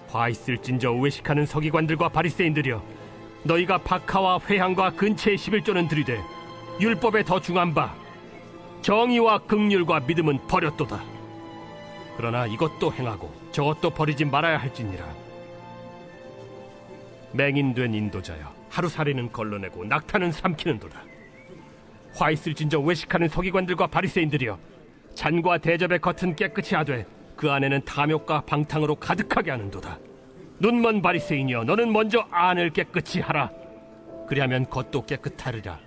화 있을진저 외식하는 서기관들과 바리새인들이여, 너희가 박하와 회향과 근체의 11조는 들이되 율법에 더 중한 바 정의와 긍휼과 믿음은 버렸도다. 그러나 이것도 행하고 저것도 버리지 말아야 할지니라. 맹인된 인도자여, 하루살이는 걸러내고 낙타는 삼키는도다. 화 있을진저 외식하는 서기관들과 바리새인들이여, 잔과 대접의 겉은 깨끗이 하되 그 안에는 탐욕과 방탕으로 가득하게 하는도다. 눈먼 바리새인이여, 너는 먼저 안을 깨끗이 하라. 그리하면 겉도 깨끗하리라.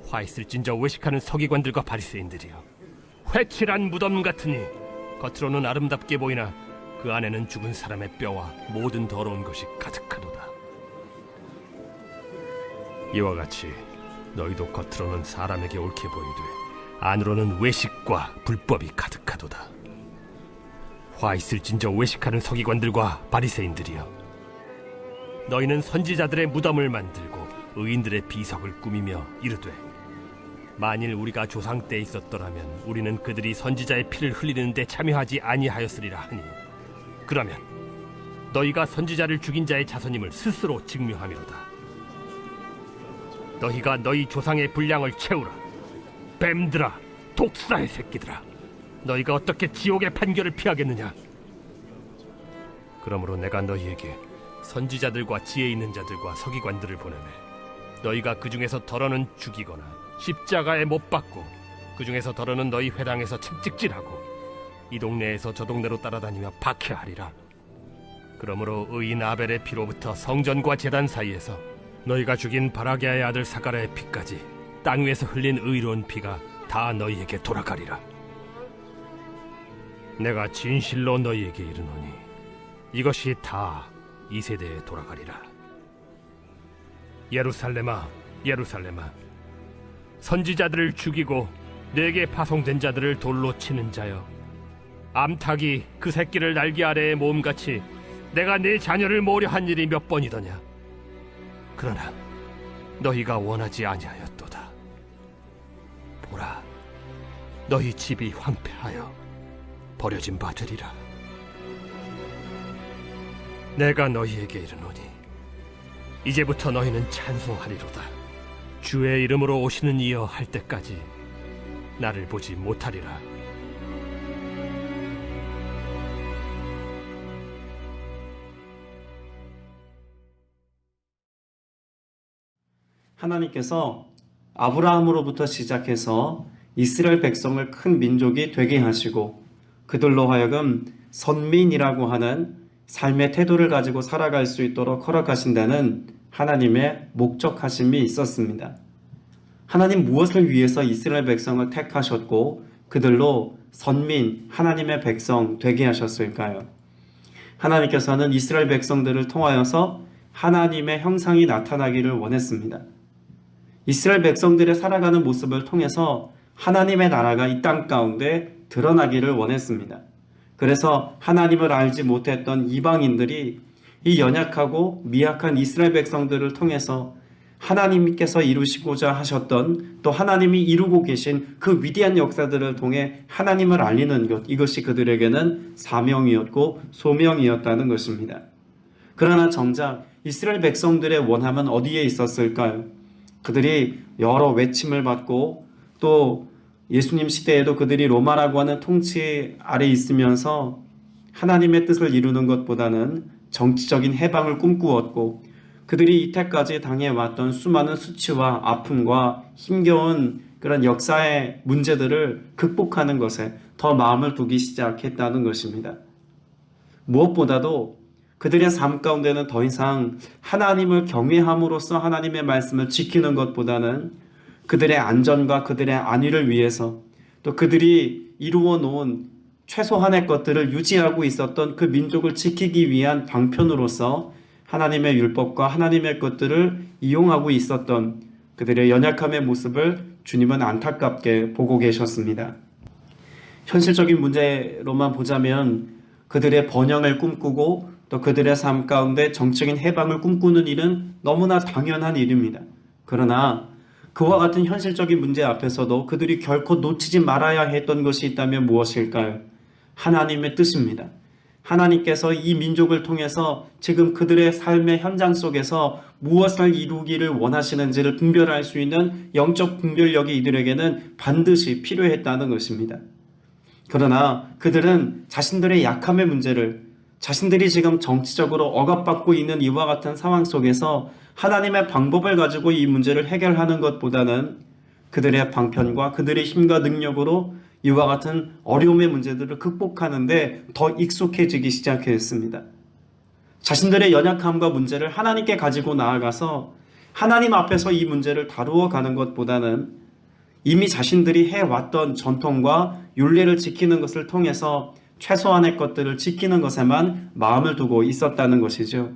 화 있을진저 외식하는 서기관들과 바리새인들이여, 회칠한 무덤 같으니 겉으로는 아름답게 보이나 그 안에는 죽은 사람의 뼈와 모든 더러운 것이 가득하도다. 이와 같이 너희도 겉으로는 사람에게 옳게 보이되 안으로는 외식과 불법이 가득하도다. 화 있을진저 외식하는 서기관들과 바리새인들이여, 너희는 선지자들의 무덤을 만들고 의인들의 비석을 꾸미며 이르되, 만일 우리가 조상 때 있었더라면 우리는 그들이 선지자의 피를 흘리는 데 참여하지 아니하였으리라 하니, 그러면 너희가 선지자를 죽인 자의 자손임을 스스로 증명하미로다. 너희가 너희 조상의 분량을 채우라. 뱀들아, 독사의 새끼들아, 너희가 어떻게 지옥의 판결을 피하겠느냐? 그러므로 내가 너희에게 선지자들과 지혜 있는 자들과 서기관들을 보내매, 너희가 그 중에서 덜어는 죽이거나 십자가에 못 박고 그 중에서 덜어는 너희 회당에서 채찍질하고 이 동네에서 저 동네로 따라다니며 박해하리라. 그러므로 의인 아벨의 피로부터 성전과 제단 사이에서 너희가 죽인 바라게아의 아들 사가랴의 피까지 땅 위에서 흘린 의로운 피가 다 너희에게 돌아가리라. 내가 진실로 너희에게 이르노니 이것이 다 이 세대에 돌아가리라. 예루살렘아, 예루살렘아, 선지자들을 죽이고 내게 파송된 자들을 돌로 치는 자여, 암탉이 그 새끼를 날개 아래에 모음같이 내가 네 자녀를 모으려 한 일이 몇 번이더냐? 그러나 너희가 원하지 아니하였도다. 보라, 너희 집이 황폐하여 버려진 바 되리라. 내가 너희에게 이르노니 이제부터 너희는 찬송하리로다. 주의 이름으로 오시는 이여 할 때까지 나를 보지 못하리라. 하나님께서 아브라함으로부터 시작해서 이스라엘 백성을 큰 민족이 되게 하시고 그들로 하여금 선민이라고 하는 삶의 태도를 가지고 살아갈 수 있도록 허락하신다는 하나님의 목적하심이 있었습니다. 하나님 무엇을 위해서 이스라엘 백성을 택하셨고 그들로 선민, 하나님의 백성 되게 하셨을까요? 하나님께서는 이스라엘 백성들을 통하여서 하나님의 형상이 나타나기를 원했습니다. 이스라엘 백성들의 살아가는 모습을 통해서 하나님의 나라가 이 땅 가운데 드러나기를 원했습니다. 그래서 하나님을 알지 못했던 이방인들이 이 연약하고 미약한 이스라엘 백성들을 통해서 하나님께서 이루시고자 하셨던, 또 하나님이 이루고 계신 그 위대한 역사들을 통해 하나님을 알리는 것, 이것이 그들에게는 사명이었고 소명이었다는 것입니다. 그러나 정작 이스라엘 백성들의 원함은 어디에 있었을까요? 그들이 여러 외침을 받고 또 예수님 시대에도 그들이 로마라고 하는 통치 아래 있으면서 하나님의 뜻을 이루는 것보다는 정치적인 해방을 꿈꾸었고, 그들이 이때까지 당해왔던 수많은 수치와 아픔과 힘겨운 그런 역사의 문제들을 극복하는 것에 더 마음을 두기 시작했다는 것입니다. 무엇보다도 그들의 삶 가운데는 더 이상 하나님을 경외함으로써 하나님의 말씀을 지키는 것보다는 그들의 안전과 그들의 안위를 위해서, 또 그들이 이루어 놓은 최소한의 것들을 유지하고 있었던 그 민족을 지키기 위한 방편으로서 하나님의 율법과 하나님의 것들을 이용하고 있었던 그들의 연약함의 모습을 주님은 안타깝게 보고 계셨습니다. 현실적인 문제로만 보자면 그들의 번영을 꿈꾸고 또 그들의 삶 가운데 정적인 해방을 꿈꾸는 일은 너무나 당연한 일입니다. 그러나 그와 같은 현실적인 문제 앞에서도 그들이 결코 놓치지 말아야 했던 것이 있다면 무엇일까요? 하나님의 뜻입니다. 하나님께서 이 민족을 통해서 지금 그들의 삶의 현장 속에서 무엇을 이루기를 원하시는지를 분별할 수 있는 영적 분별력이 이들에게는 반드시 필요했다는 것입니다. 그러나 그들은 자신들의 약함의 문제를, 자신들이 지금 정치적으로 억압받고 있는 이와 같은 상황 속에서 하나님의 방법을 가지고 이 문제를 해결하는 것보다는 그들의 방편과 그들의 힘과 능력으로 이와 같은 어려움의 문제들을 극복하는데 더 익숙해지기 시작했습니다. 자신들의 연약함과 문제를 하나님께 가지고 나아가서 하나님 앞에서 이 문제를 다루어 가는 것보다는 이미 자신들이 해왔던 전통과 율례를 지키는 것을 통해서 최소한의 것들을 지키는 것에만 마음을 두고 있었다는 것이죠.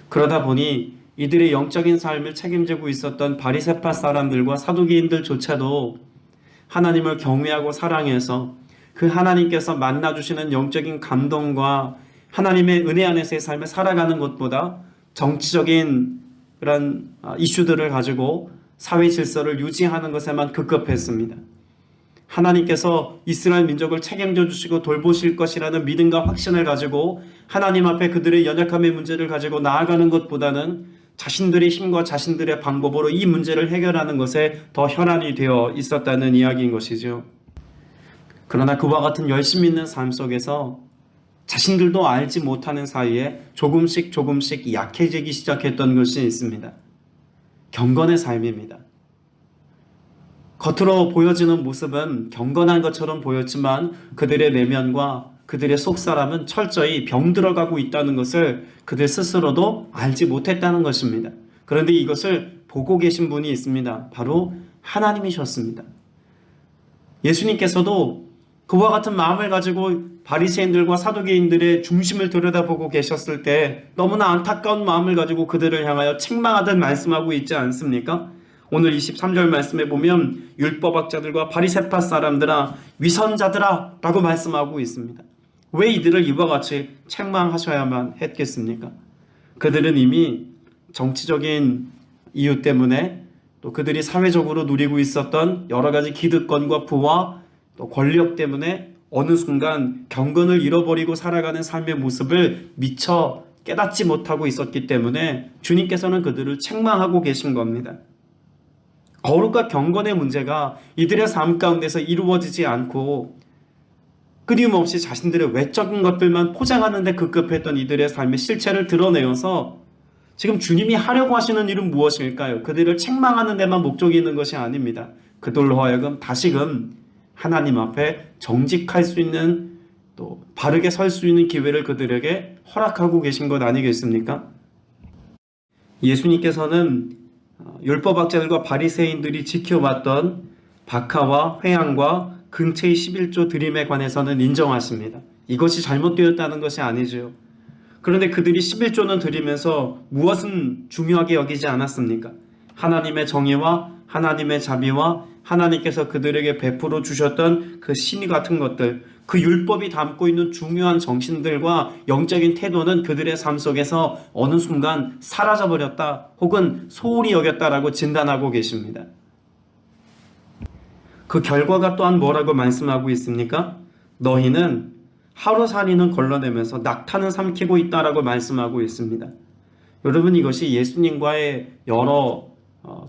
그러다 보니 이들의 영적인 삶을 책임지고 있었던 바리새파 사람들과 사두개인들조차도 하나님을 경외하고 사랑해서 그 하나님께서 만나주시는 영적인 감동과 하나님의 은혜 안에서의 삶을 살아가는 것보다 정치적인 그런 이슈들을 가지고 사회 질서를 유지하는 것에만 급급했습니다. 하나님께서 이스라엘 민족을 책임져 주시고 돌보실 것이라는 믿음과 확신을 가지고 하나님 앞에 그들의 연약함의 문제를 가지고 나아가는 것보다는 자신들의 힘과 자신들의 방법으로 이 문제를 해결하는 것에 더 혈안이 되어 있었다는 이야기인 것이죠. 그러나 그와 같은 열심 있는 삶 속에서 자신들도 알지 못하는 사이에 조금씩 약해지기 시작했던 것이 있습니다. 경건의 삶입니다. 겉으로 보여지는 모습은 경건한 것처럼 보였지만 그들의 내면과 그들의 속사람은 철저히 병들어가고 있다는 것을 그들 스스로도 알지 못했다는 것입니다. 그런데 이것을 보고 계신 분이 있습니다. 바로 하나님이셨습니다. 예수님께서도 그와 같은 마음을 가지고 바리새인들과 사두개인들의 중심을 들여다보고 계셨을 때 너무나 안타까운 마음을 가지고 그들을 향하여 책망하듯 말씀하고 있지 않습니까? 오늘 23절 말씀에 보면 율법학자들과 바리새파 사람들아 위선자들아 라고 말씀하고 있습니다. 왜 이들을 이와 같이 책망하셔야만 했겠습니까? 그들은 이미 정치적인 이유 때문에 또 그들이 사회적으로 누리고 있었던 여러 가지 기득권과 부와 또 권력 때문에 어느 순간 경건을 잃어버리고 살아가는 삶의 모습을 미처 깨닫지 못하고 있었기 때문에 주님께서는 그들을 책망하고 계신 겁니다. 거룩과 경건의 문제가 이들의 삶 가운데서 이루어지지 않고 끊임없이 자신들의 외적인 것들만 포장하는 데 급급했던 이들의 삶의 실체를 드러내어서 지금 주님이 하려고 하시는 일은 무엇일까요? 그들을 책망하는 데만 목적이 있는 것이 아닙니다. 그들로 하여금 다시금 하나님 앞에 정직할 수 있는 또 바르게 설 수 있는 기회를 그들에게 허락하고 계신 것 아니겠습니까? 예수님께서는 율법학자들과 바리새인들이 지켜왔던 박하와 회향과 근처의 11조 드림에 관해서는 인정하십니다. 이것이 잘못되었다는 것이 아니죠. 그런데 그들이 11조는 드리면서 무엇은 중요하게 여기지 않았습니까? 하나님의 정의와 하나님의 자비와 하나님께서 그들에게 베풀어 주셨던 그 신의 같은 것들, 그 율법이 담고 있는 중요한 정신들과 영적인 태도는 그들의 삶 속에서 어느 순간 사라져버렸다 혹은 소홀히 여겼다라고 진단하고 계십니다. 그 결과가 또한 뭐라고 말씀하고 있습니까? 너희는 하루살이는 걸러내면서 낙타는 삼키고 있다라고 말씀하고 있습니다. 여러분, 이것이 예수님과의 여러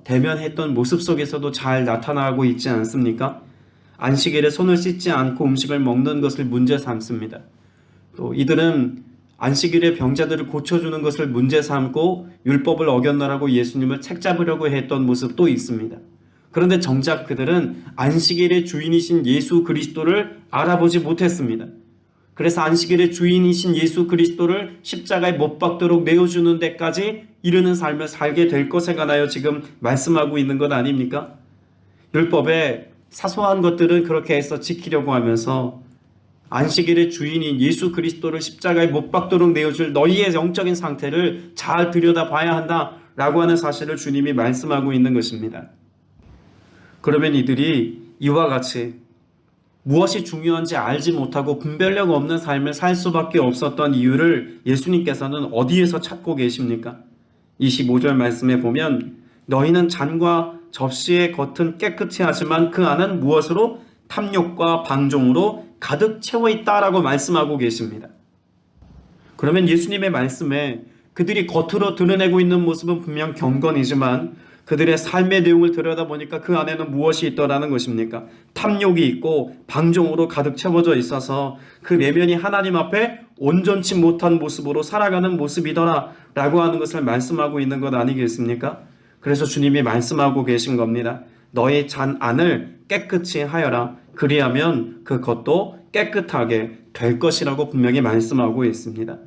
대면했던 모습 속에서도 잘 나타나고 있지 않습니까? 안식일에 손을 씻지 않고 음식을 먹는 것을 문제 삼습니다. 또 이들은 안식일에 병자들을 고쳐주는 것을 문제 삼고 율법을 어겼나라고 예수님을 책잡으려고 했던 모습도 있습니다. 그런데 정작 그들은 안식일의 주인이신 예수 그리스도를 알아보지 못했습니다. 그래서 안식일의 주인이신 예수 그리스도를 십자가에 못 박도록 내어주는 데까지 이르는 삶을 살게 될 것에 관하여 지금 말씀하고 있는 것 아닙니까? 율법의 사소한 것들은 그렇게 해서 지키려고 하면서 안식일의 주인인 예수 그리스도를 십자가에 못 박도록 내어줄 너희의 영적인 상태를 잘 들여다봐야 한다라고 하는 사실을 주님이 말씀하고 있는 것입니다. 그러면 이들이 이와 같이 무엇이 중요한지 알지 못하고 분별력 없는 삶을 살 수밖에 없었던 이유를 예수님께서는 어디에서 찾고 계십니까? 25절 말씀에 보면 너희는 잔과 접시의 겉은 깨끗이 하지만 그 안은 무엇으로? 탐욕과 방종으로 가득 채워 있다라고 말씀하고 계십니다. 그러면 예수님의 말씀에 그들이 겉으로 드러내고 있는 모습은 분명 경건이지만 그들의 삶의 내용을 들여다보니까 그 안에는 무엇이 있더라는 것입니까? 탐욕이 있고 방종으로 가득 채워져 있어서 그 내면이 하나님 앞에 온전치 못한 모습으로 살아가는 모습이더라 라고 하는 것을 말씀하고 있는 것 아니겠습니까? 그래서 주님이 말씀하고 계신 겁니다. 너의 잔 안을 깨끗이 하여라. 그리하면 그것도 깨끗하게 될 것이라고 분명히 말씀하고 있습니다.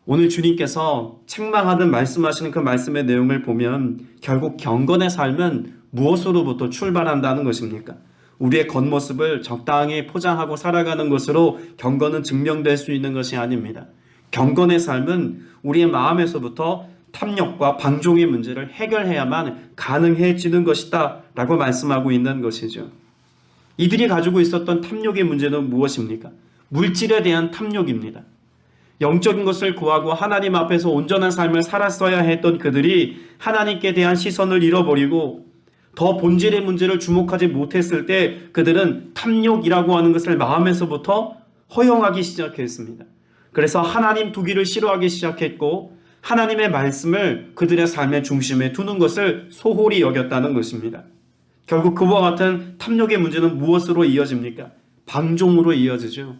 오늘 주님께서 책망하듯 말씀하시는 그 말씀의 내용을 보면 결국 경건의 삶은 무엇으로부터 출발한다는 것입니까? 우리의 겉모습을 적당히 포장하고 살아가는 것으로 경건은 증명될 수 있는 것이 아닙니다. 경건의 삶은 우리의 마음에서부터 탐욕과 방종의 문제를 해결해야만 가능해지는 것이다 라고 말씀하고 있는 것이죠. 이들이 가지고 있었던 탐욕의 문제는 무엇입니까? 물질에 대한 탐욕입니다. 영적인 것을 구하고 하나님 앞에서 온전한 삶을 살았어야 했던 그들이 하나님께 대한 시선을 잃어버리고 더 본질의 문제를 주목하지 못했을 때 그들은 탐욕이라고 하는 것을 마음에서부터 허용하기 시작했습니다. 그래서 하나님 두기를 싫어하기 시작했고 하나님의 말씀을 그들의 삶의 중심에 두는 것을 소홀히 여겼다는 것입니다. 결국 그와 같은 탐욕의 문제는 무엇으로 이어집니까? 방종으로 이어지죠.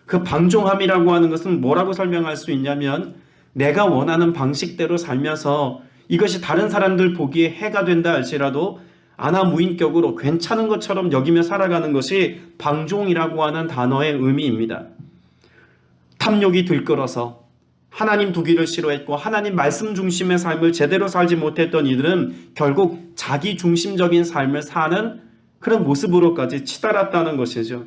그 방종함이라고 하는 것은 뭐라고 설명할 수 있냐면 내가 원하는 방식대로 살면서 이것이 다른 사람들 보기에 해가 된다 할지라도 아나무인격으로 괜찮은 것처럼 여기며 살아가는 것이 방종이라고 하는 단어의 의미입니다. 탐욕이 들끓어서 하나님 두기를 싫어했고 하나님 말씀 중심의 삶을 제대로 살지 못했던 이들은 결국 자기 중심적인 삶을 사는 그런 모습으로까지 치달았다는 것이죠.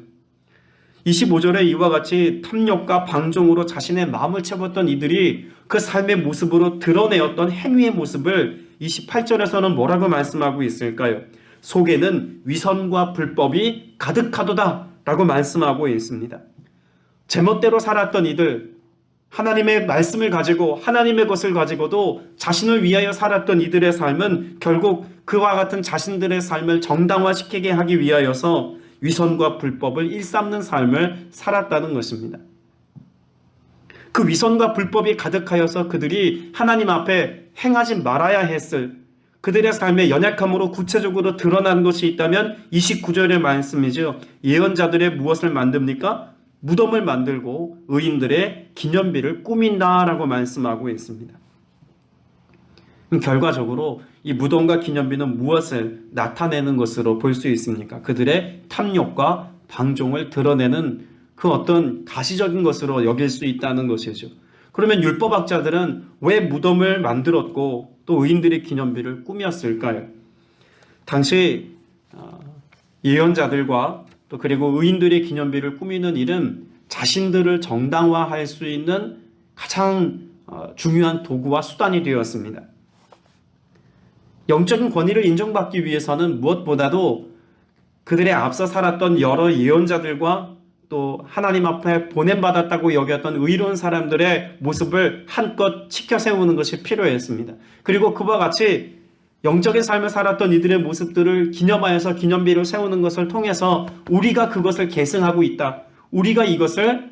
25절에 이와 같이 탐욕과 방종으로 자신의 마음을 채웠던 이들이 그 삶의 모습으로 드러내었던 행위의 모습을 28절에서는 뭐라고 말씀하고 있을까요? 속에는 위선과 불법이 가득하도다 라고 말씀하고 있습니다. 제멋대로 살았던 이들, 하나님의 말씀을 가지고 하나님의 것을 가지고도 자신을 위하여 살았던 이들의 삶은 결국 그와 같은 자신들의 삶을 정당화시키게 하기 위하여서 위선과 불법을 일삼는 삶을 살았다는 것입니다. 그 위선과 불법이 가득하여서 그들이 하나님 앞에 행하지 말아야 했을 그들의 삶의 연약함으로 구체적으로 드러난 것이 있다면 29절의 말씀이죠. 예언자들의 무엇을 만듭니까? 무덤을 만들고 의인들의 기념비를 꾸민다라고 말씀하고 있습니다. 결과적으로 이 무덤과 기념비는 무엇을 나타내는 것으로 볼 수 있습니까? 그들의 탐욕과 방종을 드러내는 그 어떤 가시적인 것으로 여길 수 있다는 것이죠. 그러면 율법학자들은 왜 무덤을 만들었고 또 의인들의 기념비를 꾸몄을까요? 당시 예언자들과 또 그리고 의인들의 기념비를 꾸미는 일은 자신들을 정당화할 수 있는 가장 중요한 도구와 수단이 되었습니다. 영적인 권위를 인정받기 위해서는 무엇보다도 그들의 앞서 살았던 여러 예언자들과 또 하나님 앞에 보냄받았다고 여겼던 의로운 사람들의 모습을 한껏 치켜 세우는 것이 필요했습니다. 그리고 그와 같이 영적인 삶을 살았던 이들의 모습들을 기념하여서 기념비를 세우는 것을 통해서 우리가 그것을 계승하고 있다. 우리가 이것을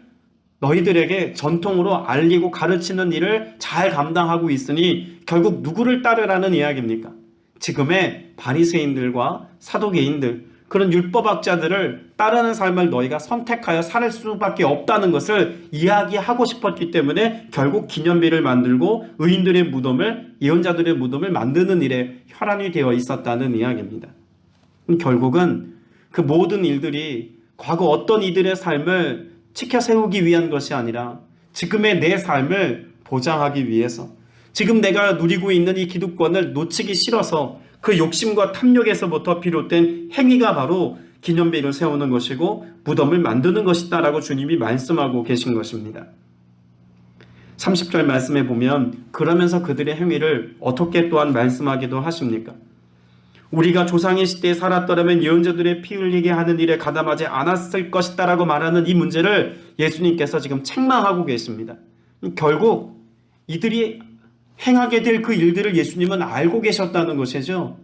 너희들에게 전통으로 알리고 가르치는 일을 잘 감당하고 있으니 결국 누구를 따르라는 이야기입니까? 지금의 바리새인들과 사두개인들, 그런 율법학자들을 따르는 삶을 너희가 선택하여 살 수밖에 없다는 것을 이야기하고 싶었기 때문에 결국 기념비를 만들고 의인들의 무덤을, 예언자들의 무덤을 만드는 일에 혈안이 되어 있었다는 이야기입니다. 결국은 그 모든 일들이 과거 어떤 이들의 삶을 지켜 세우기 위한 것이 아니라 지금의 내 삶을 보장하기 위해서, 지금 내가 누리고 있는 이 기득권을 놓치기 싫어서 그 욕심과 탐욕에서부터 비롯된 행위가 바로 기념비를 세우는 것이고 무덤을 만드는 것이다 라고 주님이 말씀하고 계신 것입니다. 30절 말씀에 보면 그러면서 그들의 행위를 어떻게 또한 말씀하기도 하십니까? 우리가 조상의 시대에 살았더라면 예언자들의 피 흘리게 하는 일에 가담하지 않았을 것이다 라고 말하는 이 문제를 예수님께서 지금 책망하고 계십니다. 결국 이들이 행하게 될 그 일들을 예수님은 알고 계셨다는 것이죠.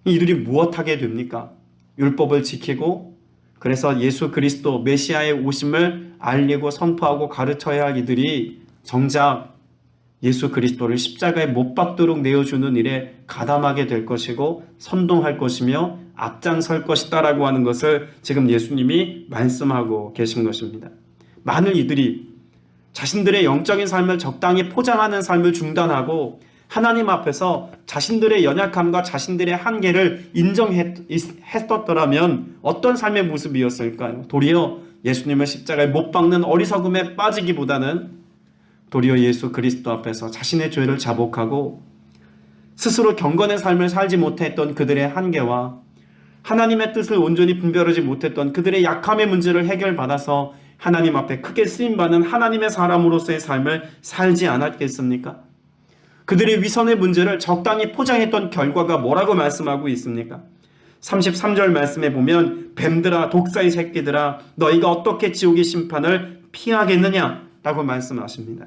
이들이 무엇하게 됩니까? 율법을 지키고 그래서 예수 그리스도 메시아의 오심을 알리고 선포하고 가르쳐야 할 이들이 정작 예수 그리스도를 십자가에 못 박도록 내어주는 일에 가담하게 될 것이고 선동할 것이며 앞장설 것이다라고 하는 것을 지금 예수님이 말씀하고 계신 것입니다. 많은 이들이 자신들의 영적인 삶을 적당히 포장하는 삶을 중단하고 하나님 앞에서 자신들의 연약함과 자신들의 한계를 인정했었더라면 어떤 삶의 모습이었을까요? 도리어 예수님을 십자가에 못 박는 어리석음에 빠지기보다는 도리어 예수 그리스도 앞에서 자신의 죄를 자복하고 스스로 경건의 삶을 살지 못했던 그들의 한계와 하나님의 뜻을 온전히 분별하지 못했던 그들의 약함의 문제를 해결받아서 하나님 앞에 크게 쓰임받는 하나님의 사람으로서의 삶을 살지 않았겠습니까? 그들의 위선의 문제를 적당히 포장했던 결과가 뭐라고 말씀하고 있습니까? 33절 말씀에 보면 뱀들아 독사의 새끼들아 너희가 어떻게 지옥의 심판을 피하겠느냐 라고 말씀하십니다.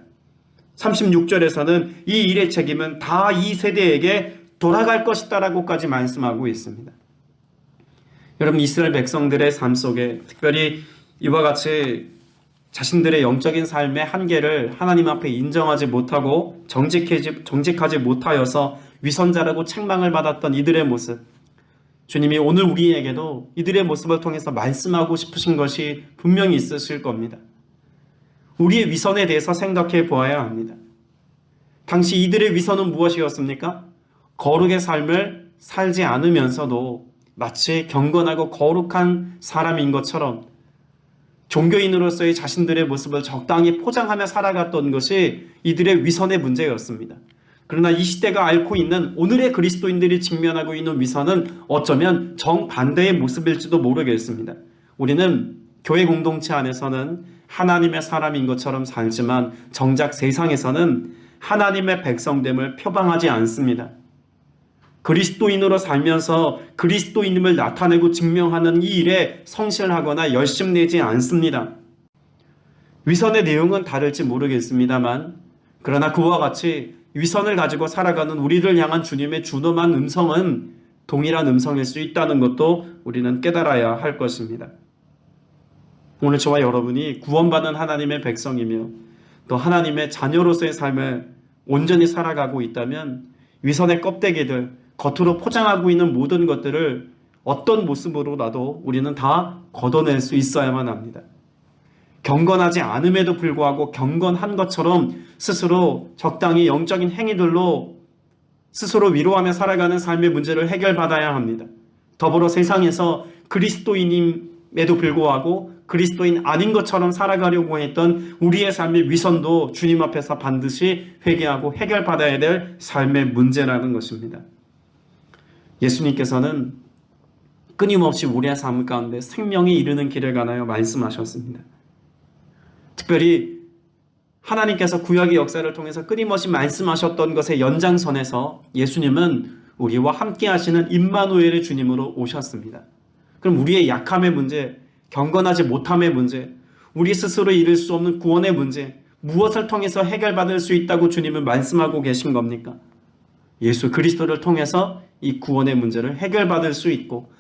36절에서는 이 일의 책임은 다 이 세대에게 돌아갈 것이다 라고까지 말씀하고 있습니다. 여러분, 이스라엘 백성들의 삶 속에 특별히 이와 같이 자신들의 영적인 삶의 한계를 하나님 앞에 인정하지 못하고 정직하지 못하여서 위선자라고 책망을 받았던 이들의 모습, 주님이 오늘 우리에게도 이들의 모습을 통해서 말씀하고 싶으신 것이 분명히 있으실 겁니다. 우리의 위선에 대해서 생각해 보아야 합니다. 당시 이들의 위선은 무엇이었습니까? 거룩의 삶을 살지 않으면서도 마치 경건하고 거룩한 사람인 것처럼 종교인으로서의 자신들의 모습을 적당히 포장하며 살아갔던 것이 이들의 위선의 문제였습니다. 그러나 이 시대가 앓고 있는 오늘의 그리스도인들이 직면하고 있는 위선은 어쩌면 정반대의 모습일지도 모르겠습니다. 우리는 교회 공동체 안에서는 하나님의 사람인 것처럼 살지만 정작 세상에서는 하나님의 백성됨을 표방하지 않습니다. 그리스도인으로 살면서 그리스도인임을 나타내고 증명하는 이 일에 성실하거나 열심내지 않습니다. 위선의 내용은 다를지 모르겠습니다만 그러나 그와 같이 위선을 가지고 살아가는 우리를 향한 주님의 준엄한 음성은 동일한 음성일 수 있다는 것도 우리는 깨달아야 할 것입니다. 오늘 저와 여러분이 구원받은 하나님의 백성이며 또 하나님의 자녀로서의 삶을 온전히 살아가고 있다면 위선의 껍데기들, 겉으로 포장하고 있는 모든 것들을 어떤 모습으로라도 우리는 다 걷어낼 수 있어야만 합니다. 경건하지 않음에도 불구하고 경건한 것처럼 스스로 적당히 영적인 행위들로 스스로 위로하며 살아가는 삶의 문제를 해결받아야 합니다. 더불어 세상에서 그리스도인임에도 불구하고 그리스도인 아닌 것처럼 살아가려고 했던 우리의 삶의 위선도 주님 앞에서 반드시 회개하고 해결받아야 될 삶의 문제라는 것입니다. 예수님께서는 끊임없이 우리의 삶 가운데 생명이 이르는 길을 가나요 말씀하셨습니다. 특별히 하나님께서 구약의 역사를 통해서 끊임없이 말씀하셨던 것의 연장선에서 예수님은 우리와 함께 하시는 임마누엘의 주님으로 오셨습니다. 그럼 우리의 약함의 문제, 경건하지 못함의 문제, 우리 스스로 이룰 수 없는 구원의 문제, 무엇을 통해서 해결받을 수 있다고 주님은 말씀하고 계신 겁니까? 예수 그리스도를 통해서 이 구원의 문제를 해결받을 수 있고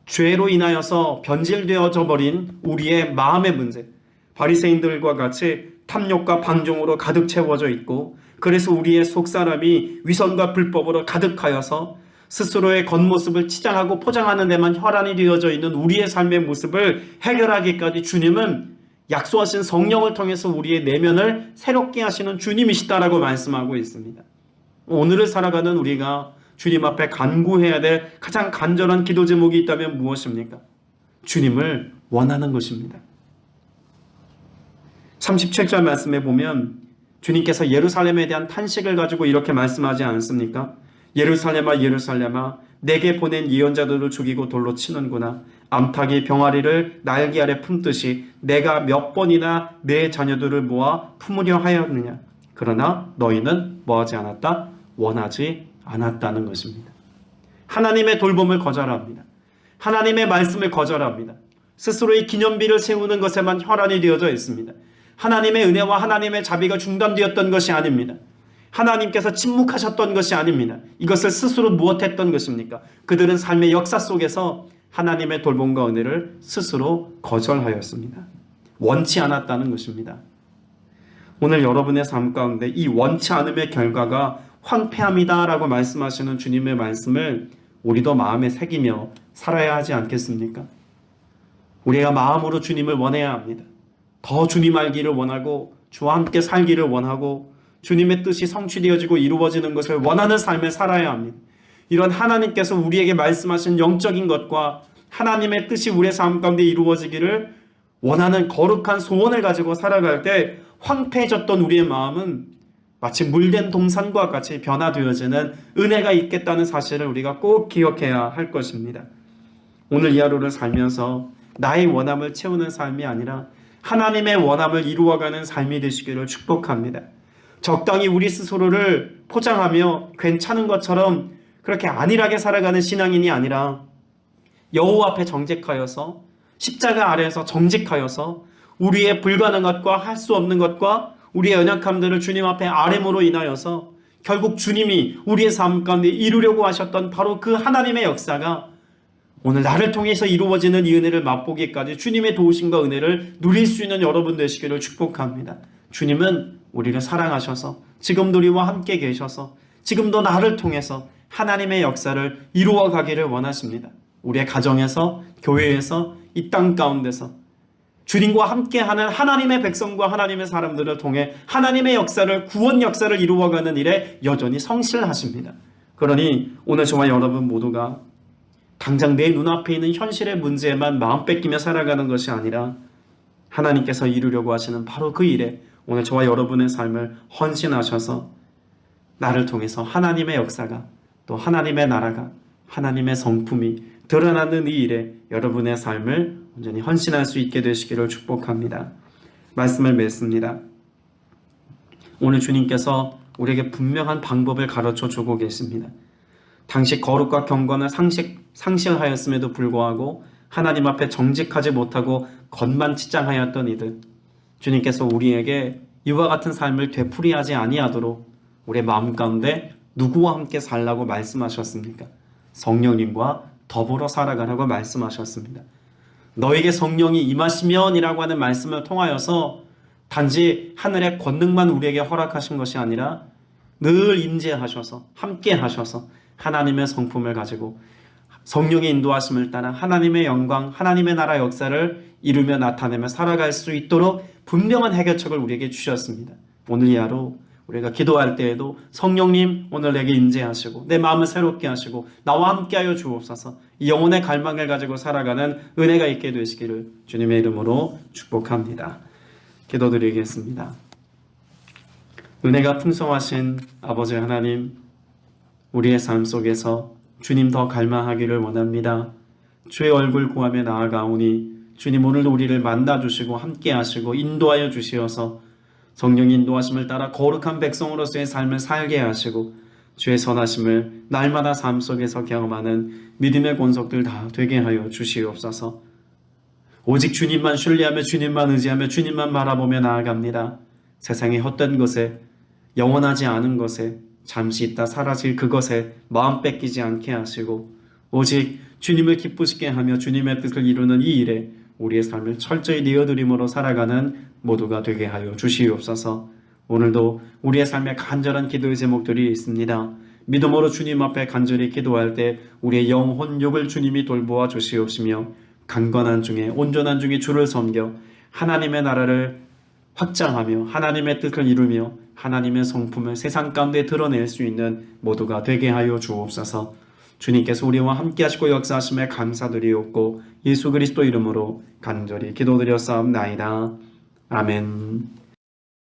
죄로 인하여서 변질되어져 버린 우리의 마음의 문제, 바리새인들과 같이 탐욕과 방종으로 가득 채워져 있고 그래서 우리의 속사람이 위선과 불법으로 가득하여서 스스로의 겉모습을 치장하고 포장하는 데만 혈안이 되어져 있는 우리의 삶의 모습을 해결하기까지 주님은 약속하신 성령을 통해서 우리의 내면을 새롭게 하시는 주님이시다라고 말씀하고 있습니다. 오늘을 살아가는 우리가 주님 앞에 간구해야 될 가장 간절한 기도 제목이 있다면 무엇입니까? 주님을 원하는 것입니다. 37절 말씀에 보면 주님께서 예루살렘에 대한 탄식을 가지고 이렇게 말씀하지 않습니까? 예루살렘아 예루살렘아 내게 보낸 예언자들을 죽이고 돌로 치는구나. 암탉이 병아리를 날개 아래 품듯이 내가 몇 번이나 내 자녀들을 모아 품으려 하였느냐. 그러나 너희는 뭐하지 않았다? 원하지 않았다는 것입니다. 하나님의 돌봄을 거절합니다. 하나님의 말씀을 거절합니다. 스스로의 기념비를 세우는 것에만 혈안이 되어져 있습니다. 하나님의 은혜와 하나님의 자비가 중단되었던 것이 아닙니다. 하나님께서 침묵하셨던 것이 아닙니다. 이것을 스스로 무엇했던 것입니까? 그들은 삶의 역사 속에서 하나님의 돌봄과 은혜를 스스로 거절하였습니다. 원치 않았다는 것입니다. 오늘 여러분의 삶 가운데 이 원치 않음의 결과가 황폐함이다라고 말씀하시는 주님의 말씀을 우리도 마음에 새기며 살아야 하지 않겠습니까? 우리가 마음으로 주님을 원해야 합니다. 더 주님 알기를 원하고 주와 함께 살기를 원하고 주님의 뜻이 성취되어지고 이루어지는 것을 원하는 삶을 살아야 합니다. 이런 하나님께서 우리에게 말씀하신 영적인 것과 하나님의 뜻이 우리의 삶 가운데 이루어지기를 원하는 거룩한 소원을 가지고 살아갈 때 황폐해졌던 우리의 마음은 마치 물된 동산과 같이 변화되어지는 은혜가 있겠다는 사실을 우리가 꼭 기억해야 할 것입니다. 오늘 이 하루를 살면서 나의 원함을 채우는 삶이 아니라 하나님의 원함을 이루어가는 삶이 되시기를 축복합니다. 적당히 우리 스스로를 포장하며 괜찮은 것처럼 그렇게 안일하게 살아가는 신앙인이 아니라 여호와 앞에 정직하여서 십자가 아래에서 정직하여서 우리의 불가능한 것과 할 수 없는 것과 우리의 연약함들을 주님 앞에 아뢰므로 인하여서 결국 주님이 우리의 삶 가운데 이루려고 하셨던 바로 그 하나님의 역사가 오늘 나를 통해서 이루어지는 이 은혜를 맛보기까지 주님의 도우심과 은혜를 누릴 수 있는 여러분 되시기를 축복합니다. 주님은 우리를 사랑하셔서 지금도 우리와 함께 계셔서 지금도 나를 통해서 하나님의 역사를 이루어 가기를 원하십니다. 우리의 가정에서, 교회에서, 이 땅 가운데서 주님과 함께하는 하나님의 백성과 하나님의 사람들을 통해 하나님의 역사를, 구원 역사를 이루어가는 일에 여전히 성실하십니다. 그러니 오늘 저와 여러분 모두가 당장 내 눈앞에 있는 현실의 문제에만 마음 뺏기며 살아가는 것이 아니라 하나님께서 이루려고 하시는 바로 그 일에 오늘 저와 여러분의 삶을 헌신하셔서 나를 통해서 하나님의 역사가 또 하나님의 나라가 하나님의 성품이 드러나는 이 일에 여러분의 삶을 온전히 헌신할 수 있게 되시기를 축복합니다. 말씀을 맺습니다. 오늘 주님께서 우리에게 분명한 방법을 가르쳐 주고 계십니다. 당시 거룩과 경건을 상실하였음에도 불구하고 하나님 앞에 정직하지 못하고 겉만 치장하였던 이들, 주님께서 우리에게 이와 같은 삶을 되풀이하지 아니하도록 우리의 마음 가운데 누구와 함께 살라고 말씀하셨습니까? 성령님과 더불어 살아가라고 말씀하셨습니다. 너에게 성령이 임하시면이라고 하는 말씀을 통하여서 단지 하늘의 권능만 우리에게 허락하신 것이 아니라 늘 임재하셔서 함께 하셔서 하나님의 성품을 가지고 성령의 인도하심을 따라 하나님의 영광, 하나님의 나라 역사를 이루며 나타내며 살아갈 수 있도록 분명한 해결책을 우리에게 주셨습니다. 오늘 이 하루 우리가 기도할 때에도 성령님 오늘 내게 임재하시고 내 마음을 새롭게 하시고 나와 함께하여 주옵소서, 이 영혼의 갈망을 가지고 살아가는 은혜가 있게 되시기를 주님의 이름으로 축복합니다. 기도드리겠습니다. 은혜가 풍성하신 아버지 하나님, 우리의 삶 속에서 주님 더 갈망하기를 원합니다. 주의 얼굴 구하며 나아가오니 주님 오늘도 우리를 만나주시고 함께 하시고 인도하여 주시어서 성령의 인도하심을 따라 거룩한 백성으로서의 삶을 살게 하시고 주의 선하심을 날마다 삶 속에서 경험하는 믿음의 권속들 다 되게 하여 주시옵소서. 오직 주님만 신뢰하며 주님만 의지하며 주님만 바라보며 나아갑니다. 세상의 헛된 것에, 영원하지 않은 것에, 잠시 있다 사라질 그것에 마음 뺏기지 않게 하시고 오직 주님을 기쁘시게 하며 주님의 뜻을 이루는 이 일에 우리의 삶을 철저히 내어드림으로 살아가는 모두가 되게 하여 주시옵소서. 오늘도 우리의 삶에 간절한 기도의 제목들이 있습니다. 믿음으로 주님 앞에 간절히 기도할 때 우리의 영혼 육을 주님이 돌보아 주시옵시며 강건한 중에 온전한 중에 주를 섬겨 하나님의 나라를 확장하며 하나님의 뜻을 이루며 하나님의 성품을 세상 가운데 드러낼 수 있는 모두가 되게 하여 주옵소서. 주님께서 우리와 함께 하시고 역사하심에 감사드리옵고 예수 그리스도 이름으로 간절히 기도드렸사옵나이다. 아멘.